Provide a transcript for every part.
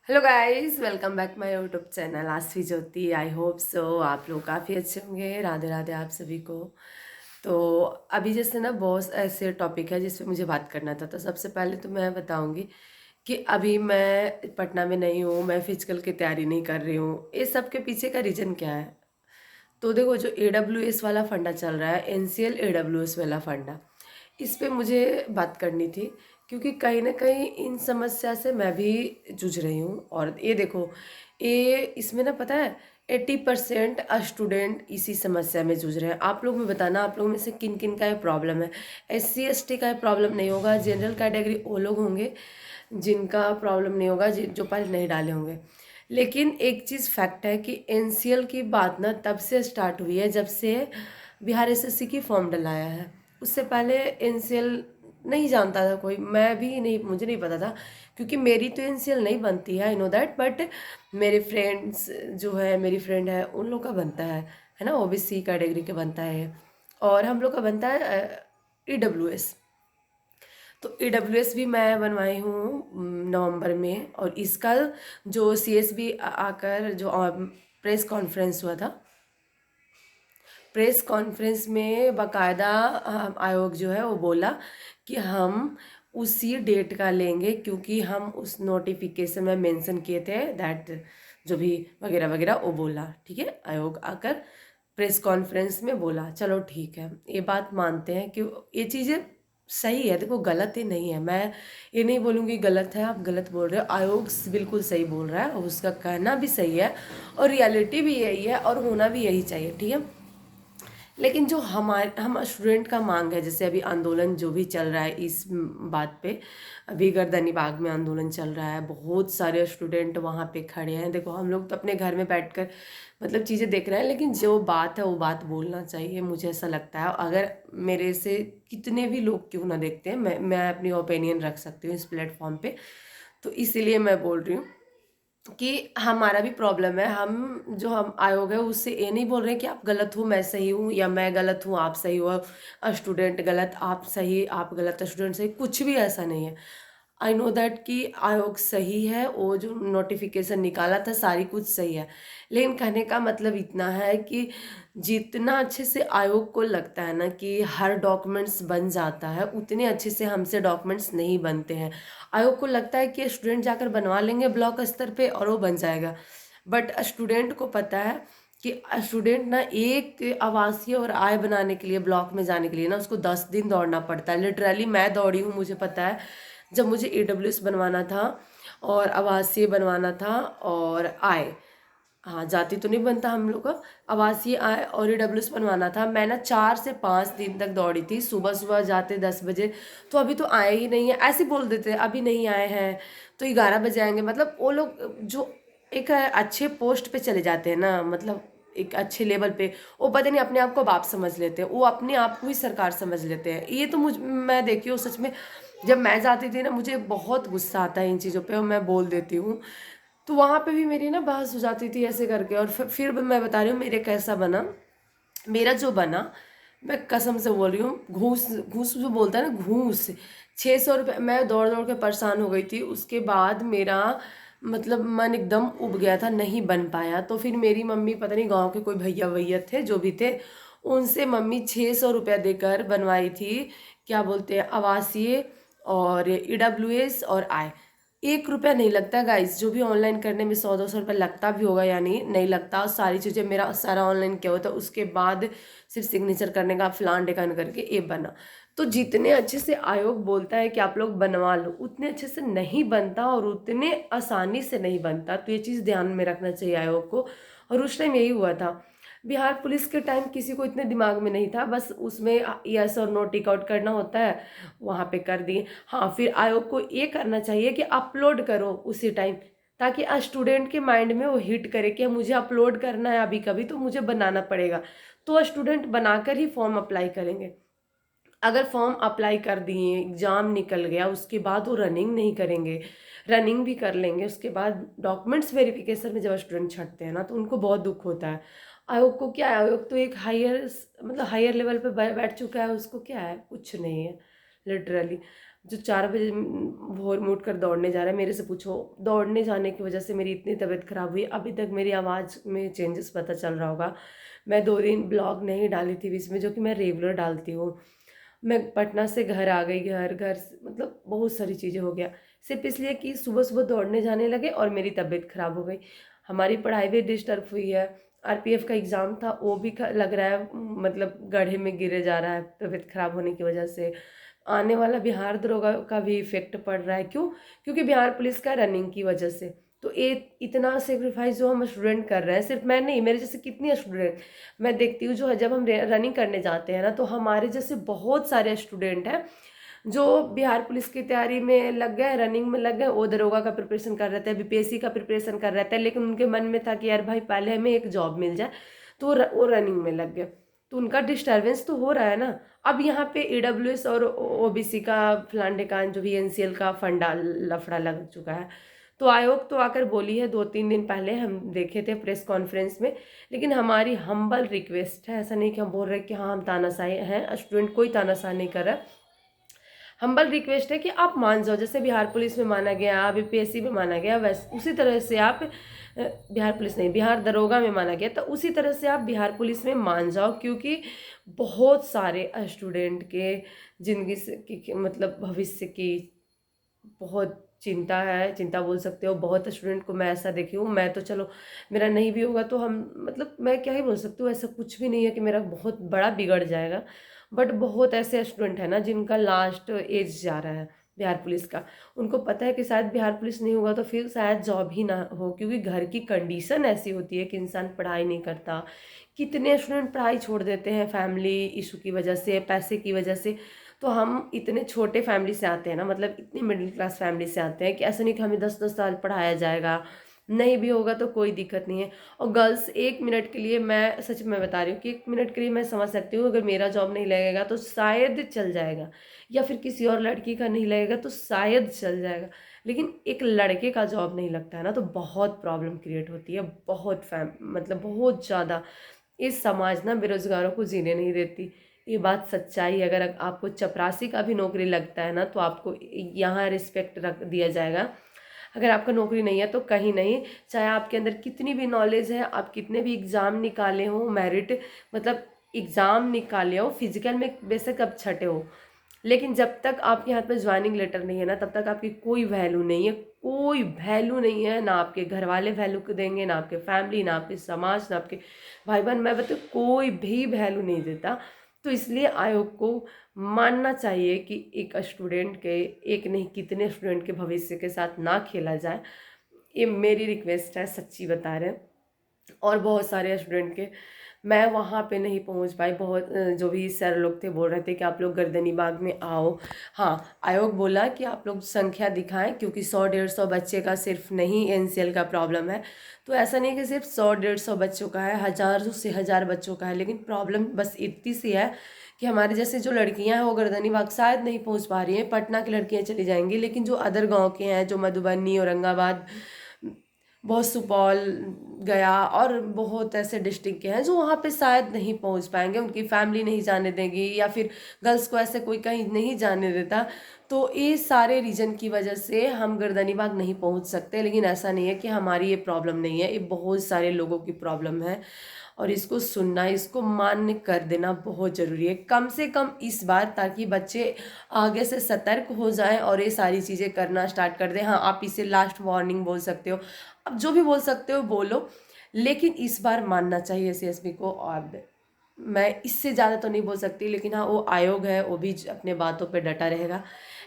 Hello guys, welcome back my YouTube channel Aasvi Jyoti. I hope so आप लोग काफ़ी अच्छे होंगे। राधे राधे आप सभी को। तो अभी जैसे ना बहुत ऐसे टॉपिक है जिस पे मुझे बात करना था। तो सबसे पहले तो मैं बताऊंगी कि अभी मैं पटना में नहीं हूँ, मैं फिजिकल की तैयारी नहीं कर रही हूँ। इस सब के पीछे का रीज़न क्या है? तो देखो, जो AWS वाला फंडा चल रहा है, NCL AWS वाला फंडा, इस पे मुझे बात करनी थी। क्योंकि कहीं ना कहीं इन समस्या से मैं भी जूझ रही हूँ। और ये देखो, ये इसमें ना पता है 80% स्टूडेंट इसी समस्या में जूझ रहे हैं। आप लोग में बताना, आप लोग में से किन किन का ये प्रॉब्लम है। SC ST का ये प्रॉब्लम नहीं होगा, जनरल कैटेगरी वो लोग होंगे जिनका प्रॉब्लम नहीं होगा, जो पहले नहीं डाले होंगे। लेकिन एक चीज़ फैक्ट है कि NCL की बात ना तब से स्टार्ट हुई है जब से बिहार SSC की फॉर्म डलाया है। उससे पहले NCL नहीं जानता था कोई, मैं भी नहीं, मुझे नहीं पता था। क्योंकि मेरी तो NCL नहीं बनती है, आई नो दैट, बट मेरे फ्रेंड्स जो है, मेरी फ्रेंड है, उन लोग का बनता है ना, OBC कैटेगरी का बनता है। और हम लोग का बनता है EWS। तो EWS भी मैं बनवाई हूँ नवंबर में। और इसका जो CSB आकर जो प्रेस कॉन्फ्रेंस हुआ था, प्रेस कॉन्फ्रेंस में बाकायदा आयोग जो है वो बोला कि हम उसी डेट का लेंगे, क्योंकि हम उस नोटिफिकेशन में मेंशन किए थे दैट, जो भी वगैरह वगैरह वो बोला। ठीक है, आयोग आकर प्रेस कॉन्फ्रेंस में बोला। चलो ठीक है, ये बात मानते हैं कि ये चीज़ें सही है। देखो, गलत ही नहीं है, मैं ये नहीं बोलूँगी गलत है, आप गलत बोल रहे हो। आयोग बिल्कुल सही बोल रहा है और उसका कहना भी सही है और रियलिटी भी यही है और होना भी यही चाहिए। ठीक है, लेकिन जो हम स्टूडेंट का मांग है, जैसे अभी आंदोलन जो भी चल रहा है इस बात पे, अभी गर्दनी बाग में आंदोलन चल रहा है, बहुत सारे स्टूडेंट वहाँ पे खड़े हैं। देखो, हम लोग तो अपने घर में बैठकर मतलब चीज़ें देख रहे हैं, लेकिन जो बात है वो बात बोलना चाहिए, मुझे ऐसा लगता है। अगर मेरे से कितने भी लोग क्यों ना देखते हैं, मैं अपनी ओपिनियन रख सकती हूँ इस प्लेटफॉर्म पे। तो इसीलिए मैं बोल रही हूँ कि हमारा भी प्रॉब्लम है। हम आयोग है उससे ये नहीं बोल रहे हैं कि आप गलत हो मैं सही हूँ, या मैं गलत हूँ आप सही हो, स्टूडेंट गलत आप सही, आप गलत स्टूडेंट सही, कुछ भी ऐसा नहीं है। आई नो दैट कि आयोग सही है, वो जो नोटिफिकेशन निकाला था सारी कुछ सही है। लेकिन कहने का मतलब इतना है कि जितना अच्छे से आयोग को लगता है ना कि हर डॉक्यूमेंट्स बन जाता है, उतने अच्छे से हमसे डॉक्यूमेंट्स नहीं बनते हैं। आयोग को लगता है कि स्टूडेंट जाकर बनवा लेंगे ब्लॉक स्तर पे और वो बन जाएगा। बट स्टूडेंट को पता है कि स्टूडेंट ना एक आवासीय और आय बनाने के लिए, ब्लॉक में जाने के लिए ना, उसको 10 दिन दौड़ना पड़ता है। लिटरली मैं दौड़ी हूँ, मुझे पता है। जब मुझे AWS बनवाना था और आवासीय बनवाना था और आय, हाँ, जाति तो नहीं बनता हम लोग का, आवासीय आय और EWS बनवाना था, मैं ना 4 से 5 दिन तक दौड़ी थी। सुबह सुबह जाते 10 बजे, तो अभी तो आए ही नहीं है, ऐसे बोल देते हैं अभी नहीं आए हैं तो 11 बजे आएंगे। मतलब वो लोग जो एक अच्छे पोस्ट पे चले जाते हैं ना, मतलब एक अच्छे लेवल पे, वो पता नहीं अपने आप को बाप समझ लेते हैं, वो अपने आप को ही सरकार समझ लेते हैं। ये तो मैं देखी हूँ सच में। जब मैं जाती थी ना, मुझे बहुत गुस्सा आता है इन चीज़ों पे और मैं बोल देती हूँ। तो वहाँ पे भी मेरी ना बहस हो जाती थी ऐसे करके। और फिर मैं बता रही हूँ मेरे कैसा बना, मेरा जो बना, मैं कसम से बोल रही हूँ, घूस घूस जो बोलता है ना, घूस, 600 रुपये। मैं दौड़ दौड़ के परेशान हो गई थी। उसके बाद मेरा मतलब मन एकदम उब गया था, नहीं बन पाया। तो फिर मेरी मम्मी, पता नहीं गांव के कोई भैया भैया थे जो भी थे, उनसे मम्मी 600 रुपया देकर बनवाई थी, क्या बोलते हैं, आवासीय और EWS और आय। 1 रुपया नहीं लगता गाइस, जो भी ऑनलाइन करने में 100-200 रुपया लगता भी होगा या नहीं, नहीं लगता। और सारी चीज़ें मेरा सारा ऑनलाइन क्या होता है, उसके बाद सिर्फ सिग्नेचर करने का फलान ढिकान करके ये बना। तो जितने अच्छे से आयोग बोलता है कि आप लोग बनवा लो, उतने अच्छे से नहीं बनता और उतने आसानी से नहीं बनता। तो ये चीज़ ध्यान में रखना चाहिए आयोग को। और उस टाइम यही हुआ था। बिहार पुलिस के टाइम किसी को इतने दिमाग में नहीं था, बस उसमें यस और नो टिक आउट करना होता है, वहाँ पे कर दिए। हाँ, फिर आयोग को ये करना चाहिए कि अपलोड करो उसी टाइम, ताकि स्टूडेंट के माइंड में वो हिट करे कि मुझे अपलोड करना है अभी कभी, तो मुझे बनाना पड़ेगा। तो स्टूडेंट बनाकर ही फॉर्म अप्लाई करेंगे। अगर फॉर्म अप्लाई कर दिए, एग्ज़ाम निकल गया, उसके बाद वो रनिंग नहीं करेंगे, रनिंग भी कर लेंगे, उसके बाद डॉक्यूमेंट्स वेरिफिकेशन में जब स्टूडेंट छटते हैं ना, तो उनको बहुत दुख होता है। आयोग को क्या है, आयोग तो एक हायर मतलब हायर लेवल पे बैठ चुका है, उसको क्या है, कुछ नहीं है लिटरली। जो 4 बजे भोर में उठकर दौड़ने जा रहा है, मेरे से पूछो दौड़ने जाने की वजह से मेरी इतनी तबीयत ख़राब हुई, अभी तक मेरी आवाज़ में चेंजेस पता चल रहा होगा। मैं 2 दिन ब्लॉग नहीं डाली थी बीच में, जो कि मैं रेगुलर डालती हूँ। मैं पटना से घर आ गई, घर मतलब बहुत सारी चीज़ें हो गया, सिर्फ इसलिए कि सुबह-सुबह दौड़ने जाने लगे और मेरी तबीयत ख़राब हो गई। हमारी पढ़ाई भी डिस्टर्ब हुई है, आरपीएफ का एग्ज़ाम था, वो भी लग रहा है मतलब गड्ढे में गिरे जा रहा है तबीयत ख़राब होने की वजह से। आने वाला बिहार दरोगा का भी इफ़ेक्ट पड़ रहा है, क्यों? क्योंकि बिहार पुलिस का रनिंग की वजह से। तो ये इतना सेक्रीफाइस जो हम स्टूडेंट कर रहे हैं, सिर्फ मैं नहीं, मेरे जैसे कितनी स्टूडेंट मैं देखती हूँ, जो है जब हम रनिंग करने जाते हैं ना, तो हमारे जैसे बहुत सारे स्टूडेंट हैं जो बिहार पुलिस की तैयारी में लग गए, रनिंग में लग गए, वो दरोगा का प्रिपरेशन कर रहे थे, बीपीएससी का प्रिपरेशन कर रहे थे, लेकिन उनके मन में था कि यार भाई पहले हमें एक जॉब मिल जाए, तो वो रनिंग में लग गए। तो उनका डिस्टर्बेंस तो हो रहा है ना। अब यहाँ पे ईडब्ल्यूएस और ओबीसी का फलांडेकान जो भी एनसीएल का फंडा लफड़ा लग चुका है। तो आयोग तो आकर बोली है, 2-3 दिन पहले हम देखे थे प्रेस कॉन्फ्रेंस में, लेकिन हमारी हम्बल रिक्वेस्ट है, ऐसा नहीं कि हम बोल रहे कि हाँ हम तानाशाही हैं, स्टूडेंट कोई तानाशाही नहीं कर रहा। हम्बल रिक्वेस्ट है कि आप मान जाओ, जैसे बिहार पुलिस में माना गया, बीपीएससी में माना गया, वैसे उसी तरह से आप बिहार पुलिस नहीं, बिहार दरोगा में माना गया, तो उसी तरह से आप बिहार पुलिस में मान जाओ, क्योंकि बहुत सारे स्टूडेंट के जिंदगी से मतलब भविष्य की बहुत चिंता है, चिंता बोल सकते हो। बहुत स्टूडेंट को मैं ऐसा देखी हूँ, मैं तो चलो मेरा नहीं भी होगा तो हम मतलब मैं क्या ही बोल सकती हूँ, ऐसा कुछ भी नहीं है कि मेरा बहुत बड़ा बिगड़ जाएगा, बट बहुत ऐसे स्टूडेंट है ना जिनका लास्ट एज जा रहा है बिहार पुलिस का। उनको पता है कि शायद बिहार पुलिस नहीं होगा तो फिर शायद जॉब ही ना हो, क्योंकि घर की कंडीशन ऐसी होती है कि इंसान पढ़ाई नहीं करता। कितने स्टूडेंट पढ़ाई छोड़ देते हैं फैमिली इशू की वजह से, पैसे की वजह से। तो हम इतने छोटे फैमिली से आते हैं ना, मतलब इतनी मिडिल क्लास फैमिली से आते हैं कि ऐसा नहीं कि हमें 10-10 साल पढ़ाया जाएगा, नहीं भी होगा तो कोई दिक्कत नहीं है। और गर्ल्स 1 मिनट के लिए, मैं सच में बता रही हूँ कि 1 मिनट के लिए मैं समझ सकती हूँ, अगर मेरा जॉब नहीं लगेगा तो शायद चल जाएगा, या फिर किसी और लड़की का नहीं लगेगा तो शायद चल जाएगा, लेकिन एक लड़के का जॉब नहीं लगता है ना तो बहुत प्रॉब्लम क्रिएट होती है, बहुत मतलब बहुत ज़्यादा। इस समाज ना बेरोजगारों को जीने नहीं देती, ये बात सच्चाई है। अगर आपको चपरासी का भी नौकरी लगता है ना तो आपको यहाँ रिस्पेक्ट रख दिया जाएगा। अगर आपका नौकरी नहीं है तो कहीं नहीं, चाहे आपके अंदर कितनी भी नॉलेज है, आप कितने भी एग्ज़ाम निकाले हो, मेरिट मतलब एग्ज़ाम निकाले हो, फिजिकल में बेशक अब छठे हो, लेकिन जब तक आपके हाथ में ज्वाइनिंग लेटर नहीं है ना, तब तक आपकी कोई वैल्यू नहीं है, कोई वैल्यू नहीं है। ना आपके घर वाले वैल्यू देंगे, ना आपके फैमिली, ना आपके समाज, ना आपके भाई बहन, मैं बताऊँ कोई भी वैल्यू नहीं देता। तो इसलिए आयोग को मानना चाहिए कि एक स्टूडेंट के, एक नहीं कितने स्टूडेंट के भविष्य के साथ ना खेला जाए। ये मेरी रिक्वेस्ट है, सच्ची बता रहे हैं। और बहुत सारे स्टूडेंट के, मैं वहाँ पे नहीं पहुँच पाई, बहुत जो भी सर लोग थे बोल रहे थे कि आप लोग गर्दनी बाग में आओ। हाँ, आयोग बोला कि आप लोग संख्या दिखाएं, क्योंकि 100-150 बच्चे का सिर्फ नहीं एनसीएल का प्रॉब्लम है। तो ऐसा नहीं कि सिर्फ 100-150 बच्चों का है, हज़ार से हज़ार बच्चों का है, लेकिन प्रॉब्लम बस इतनी सी है कि हमारे जैसे जो लड़कियां हैं वो गर्दनी बाग शायद नहीं पहुंच पा रही हैं। पटना की लड़कियां चली जाएंगी, लेकिन जो अदर गांव के हैं, जो मधुबनी, औरंगाबाद, बहुत सुपौल, गया और बहुत ऐसे डिस्ट्रिक्ट के हैं जो वहाँ पे शायद नहीं पहुँच पाएंगे, उनकी फैमिली नहीं जाने देगी, या फिर गर्ल्स को ऐसे कोई कहीं नहीं जाने देता। तो ये सारे रीजन की वजह से हम गर्दनीबाग नहीं पहुँच सकते। लेकिन ऐसा नहीं है कि हमारी ये प्रॉब्लम नहीं है, ये बहुत सारे लोगों की प्रॉब्लम है, और इसको सुनना, इसको मान्य कर देना बहुत ज़रूरी है, कम से कम इस बार, ताकि बच्चे आगे से सतर्क हो जाएं और ये सारी चीज़ें करना स्टार्ट कर दें। हाँ, आप इसे लास्ट वार्निंग बोल सकते हो, अब जो भी बोल सकते हो बोलो, लेकिन इस बार मानना चाहिए सीएसपी को। और मैं इससे ज़्यादा तो नहीं बोल सकती, लेकिन हाँ वो आयोग है, वो भी अपने बातों पे डटा रहेगा।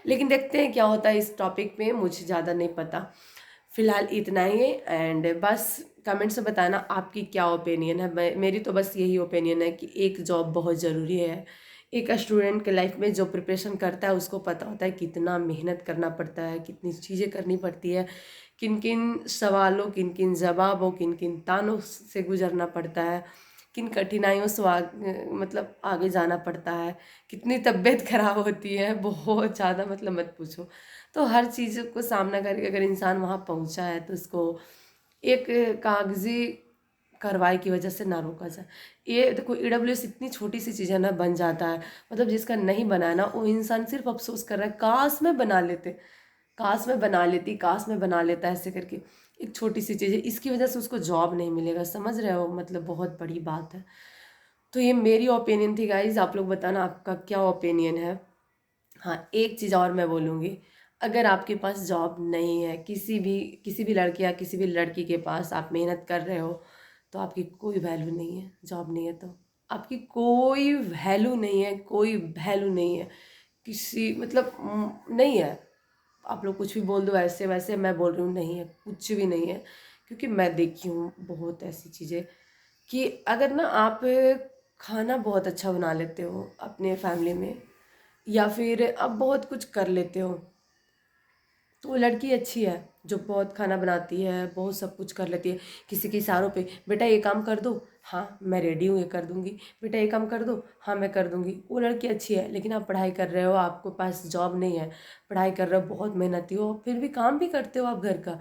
लेकिन देखते हैं क्या होता है इस टॉपिक पे, मुझे ज़्यादा नहीं पता। फिलहाल इतना ही है, एंड बस कमेंट्स में बताना आपकी क्या ओपिनियन है। मेरी तो बस यही ओपिनियन है कि एक जॉब बहुत ज़रूरी है। एक स्टूडेंट के लाइफ में जो प्रिपरेशन करता है उसको पता होता है कितना मेहनत करना पड़ता है, कितनी चीज़ें करनी पड़ती है, किन किन सवालों, किन किन जवाबों, किन किन तानों से गुजरना पड़ता है, किन कठिनाइयों से मतलब आगे जाना पड़ता है, कितनी तबीयत खराब होती है, बहुत ज़्यादा, मतलब मत पूछो। तो हर चीज़ को सामना करके अगर इंसान वहाँ पहुँचा है तो उसको एक कागजी कार्रवाई की वजह से ना रोका जाए। ये देखो ईडब्ल्यूएस इतनी छोटी सी चीज़ है ना, बन जाता है, मतलब जिसका नहीं बना है ना वो इंसान सिर्फ अफसोस कर रहा है, काश मैं बना लेते, काश मैं बना लेती, काश मैं बना लेता, ऐसे करके। एक छोटी सी चीज़ है, इसकी वजह से उसको जॉब नहीं मिलेगा, समझ रहे हो, मतलब बहुत बड़ी बात है। तो ये मेरी ओपिनियन थी गाइज, आप लोग बताना आपका क्या ओपिनियन है। हाँ, एक चीज़ और मैं बोलूँगी, अगर आपके पास जॉब नहीं है, किसी भी लड़के या किसी भी लड़की के पास आप मेहनत कर रहे हो, तो आपकी कोई वैल्यू नहीं है। जॉब नहीं है तो आपकी कोई वैल्यू नहीं है, कोई वैल्यू नहीं है, किसी मतलब नहीं है। आप लोग कुछ भी बोल दो ऐसे वैसे, मैं बोल रही हूँ नहीं है, कुछ भी नहीं है। क्योंकि मैं देखी हूँ बहुत ऐसी चीज़ें कि अगर ना आप खाना बहुत अच्छा बना लेते हो अपने फैमिली में, या फिर आप बहुत कुछ कर लेते हो, तो वो लड़की अच्छी है जो बहुत खाना बनाती है, बहुत सब कुछ कर लेती है, किसी के इशारों पे बेटा ये काम कर दो, हाँ मैं रेडी हूँ ये कर दूंगी, बेटा ये काम कर दो, हाँ मैं कर दूंगी, वो लड़की अच्छी है। लेकिन आप पढ़ाई कर रहे हो, आपके पास जॉब नहीं है, पढ़ाई कर रहे हो, बहुत मेहनती हो, फिर भी काम भी करते हो आप घर का,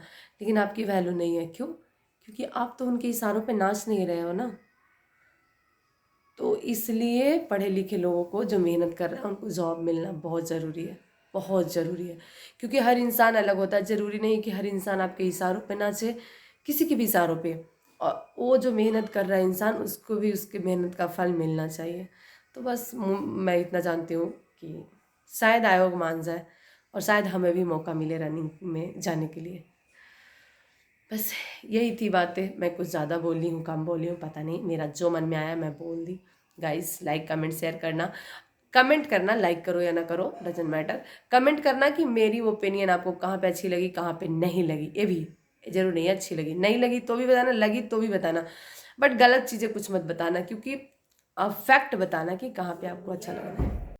लेकिन आपकी वैल्यू नहीं है। क्यों? क्योंकि आप तो उनके इशारों पे नाच नहीं रहे हो ना। तो इसलिए पढ़े लिखे लोगों को जो मेहनत कर रहा है उनको जॉब मिलना बहुत ज़रूरी है, बहुत ज़रूरी है। क्योंकि हर इंसान अलग होता है, ज़रूरी नहीं कि हर इंसान आपके इशारों पे नाचे, किसी के भी इशारों पे। और वो जो मेहनत कर रहा है इंसान, उसको भी उसकी मेहनत का फल मिलना चाहिए। तो बस मैं इतना जानती हूँ कि शायद आयोग मान जाए और शायद हमें भी मौका मिले रनिंग में जाने के लिए। बस यही थी बातें, मैं कुछ ज़्यादा बोली हूँ कम बोली हूँ पता नहीं, मेरा जो मन में आया मैं बोल दी। गाइस लाइक कमेंट शेयर करना, कमेंट करना, लाइक करो या ना करो डजेंट मैटर, कमेंट करना कि मेरी ओपिनियन आपको कहाँ पे अच्छी लगी कहाँ पे नहीं लगी। ये भी जरूर नहीं अच्छी लगी, नहीं लगी तो भी बताना, लगी तो भी बताना, बट गलत चीज़ें कुछ मत बताना, क्योंकि फैक्ट बताना कि कहाँ पे आपको अच्छा लग रहा है।